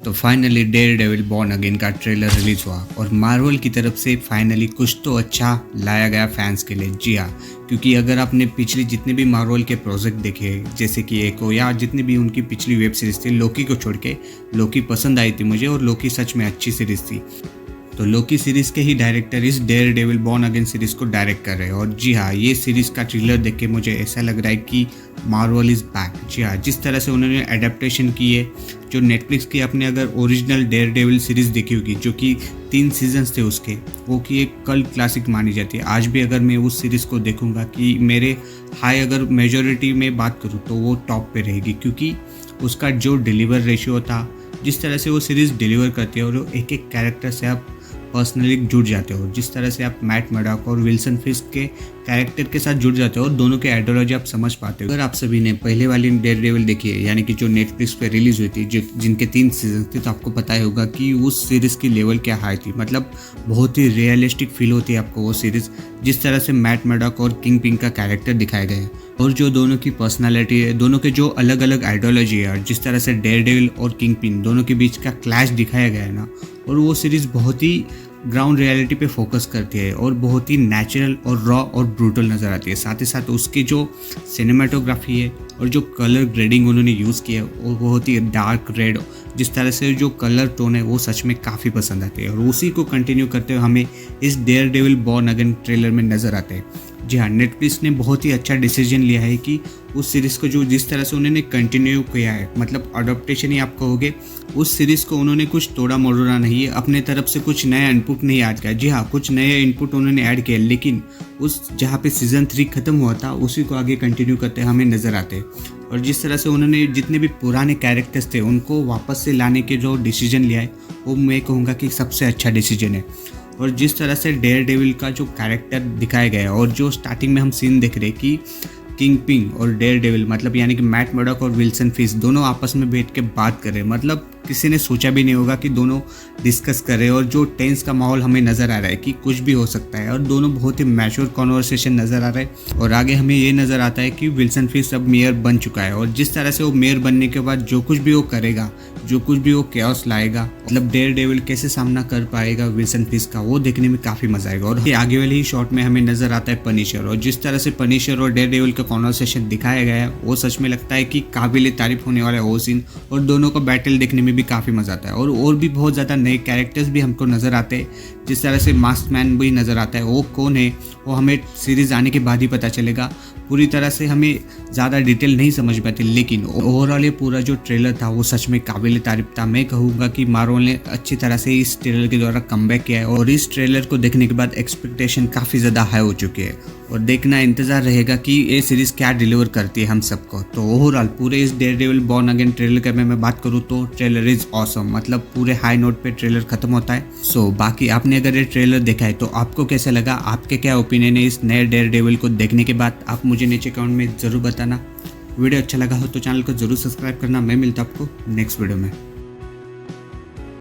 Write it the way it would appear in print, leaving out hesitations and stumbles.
तो finally Daredevil born again का trailer release हुआ और मार्वल की तरफ से फाइनली कुछ तो अच्छा लाया गया फैंस के लिए। जी हाँ, क्योंकि अगर आपने पिछले जितने भी मार्वल के प्रोजेक्ट देखे, जैसे कि एको या जितने भी उनकी पिछली वेब सीरीज थी, लोकी को छोड़ के, लोकी पसंद आई थी मुझे और लोकी सच में अच्छी सीरीज थी। तो लोकी सीरीज के ही डायरेक्टर इस डेयरडेविल बॉर्न अगेन सीरीज को डायरेक्ट कर रहे हैं। और जी हाँ, ये सीरीज का ट्रेलर देख के मुझे ऐसा लग रहा है कि मार्वल इज़ बैक। जी हाँ, जिस तरह से उन्होंने एडेप्टेशन की है, जो नेटफ्लिक्स की अपने अगर ओरिजिनल डेयरडेविल सीरीज देखी होगी, जो कि 3 सीजन्स थे उसके, वो कि एक कल्ट क्लासिक मानी जाती है। आज भी अगर मैं उस सीरीज़ को देखूंगा कि मेरे हाई अगर मेजॉरिटी में बात करूँ तो वो टॉप पे रहेगी, क्योंकि उसका जो डिलीवर रेशियो था, जिस तरह से वो सीरीज़ डिलीवर करती है और एक एक कैरेक्टर से आप पर्सनली जुड़ जाते हो, जिस तरह से आप मैट मर्डॉक और विल्सन फिस्क के कैरेक्टर के साथ जुड़ जाते हो और दोनों के आइडियोलॉजी आप समझ पाते हो। अगर आप सभी ने पहले वाली डेयरडेविल देखी है, यानी कि जो नेटफ्लिक्स पे रिलीज हुई थी, जो जिनके 3 सीजन थे, तो आपको पता ही होगा कि उस सीरीज़ की लेवल क्या हाई थी। मतलब बहुत ही रियलिस्टिक फील होती है आपको वो सीरीज़, जिस तरह से मैट मर्डॉक और किंग पिन का कैरेक्टर दिखाए गए हैं और जो दोनों की पर्सनालिटी है, दोनों के जो अलग अलग आइडियोलॉजी है, और जिस तरह से डेयरडेविल और किंग पिन दोनों के बीच का क्लैश दिखाया गया है ना, और वो सीरीज़ बहुत ही ग्राउंड रियलिटी पे फोकस करती है और बहुत ही नेचुरल और रॉ और ब्रूटल नज़र आती है। साथ ही साथ उसकी जो सिनेमाटोग्राफी है और जो कलर ग्रेडिंग उन्होंने यूज़ किया है, वो बहुत ही डार्क रेड, जिस तरह से जो कलर टोन है वो सच में काफ़ी पसंद आते हैं। और उसी को कंटिन्यू करते हुए हमें इस डेयरडेविल बॉर्न अगेन ट्रेलर में नज़र आते हैं। जी हाँ, नेटफ्लिक्स ने बहुत ही अच्छा डिसीजन लिया है कि उस सीरीज़ को जो जिस तरह से उन्होंने कंटिन्यू किया है, मतलब अडोप्टेशन ही आप कहोगे, उस सीरीज़ को उन्होंने कुछ तोड़ा मोड़ा नहीं है, अपने तरफ से कुछ नया इनपुट नहीं ऐड किया। जी हाँ, कुछ नए इनपुट उन्होंने ऐड किया, लेकिन उस जहाँ पे सीज़न 3 ख़त्म हुआ था उसी को आगे कंटिन्यू करते हमें नज़र आते हैं। और जिस तरह से उन्होंने जितने भी पुराने कैरेक्टर्स थे उनको वापस से लाने के जो डिसीजन लिया है, वो मैं कहूँगा कि सबसे अच्छा डिसीजन है। और जिस तरह से डेयरडेविल का जो कैरेक्टर दिखाया गया है और जो स्टार्टिंग में हम सीन देख रहे हैं कि किंग पिन और डेयरडेविल, मतलब यानी कि मैट मर्डॉक और विल्सन फिस्क दोनों आपस में बैठ के बात कर रहे हैं, मतलब किसी ने सोचा भी नहीं होगा कि दोनों डिस्कस कर रहे हैं। और जो टेंस का माहौल हमें नज़र आ रहा है कि कुछ भी हो सकता है, और दोनों बहुत ही मैच्योर कॉन्वर्सेशन नज़र आ रहा है। और आगे हमें ये नज़र आता है कि विल्सन फिस्क अब मेयर बन चुका है, और जिस तरह से वो मेयर बनने के बाद जो कुछ भी वो करेगा, जो कुछ भी वो कैओस लाएगा, मतलब डेयरडेविल कैसे सामना कर पाएगा विल्सन फिस्क का, वो देखने में काफ़ी मजा आएगा। और आगे वाले ही शॉट में हमें नज़र आता है पनिशर, और जिस तरह से पनिशर और डेयरडेविल का कॉन्वर्सेशन दिखाया गया है, वो सच में लगता है कि काबिल तारीफ होने वाला है वो सीन। और दोनों का बैटल देखने में भी काफ़ी मज़ा आता है। और भी बहुत ज़्यादा नए कैरेक्टर्स भी हमको नज़र आते हैं, जिस तरह से मास्क मैन भी नज़र आता है। वो कौन है वो हमें सीरीज़ आने के बाद ही पता चलेगा। पूरी तरह से हमें ज़्यादा डिटेल नहीं समझ पाते, लेकिन ओवरऑल ये पूरा जो ट्रेलर था वो सच में काबिल तारीफ था। मैं कहूँगा कि मार्वल ने अच्छी तरह से इस ट्रेलर के द्वारा कमबैक किया है, और इस ट्रेलर को देखने के बाद एक्सपेक्टेशन काफ़ी ज़्यादा हाई हो चुकी है। और देखना इंतज़ार रहेगा कि ये सीरीज़ क्या डिलीवर करती है हम सबको। तो ओवरऑल पूरे इस डेयरडेविल बॉर्न अगेन ट्रेलर के मैं बात करूँ तो ट्रेलर इज़ ऑसम, मतलब पूरे हाई नोट पे ट्रेलर खत्म होता है। सो बाकी आपने अगर ये ट्रेलर देखा है तो आपको कैसा लगा, आपके क्या ओपिनियन है इस नए डेयरडेविल को देखने के बाद, आप मुझे नीचे कमेंट में ज़रूर बताना। वीडियो अच्छा लगा हो तो चैनल को ज़रूर सब्सक्राइब करना। मैं मिलता आपको नेक्स्ट वीडियो में।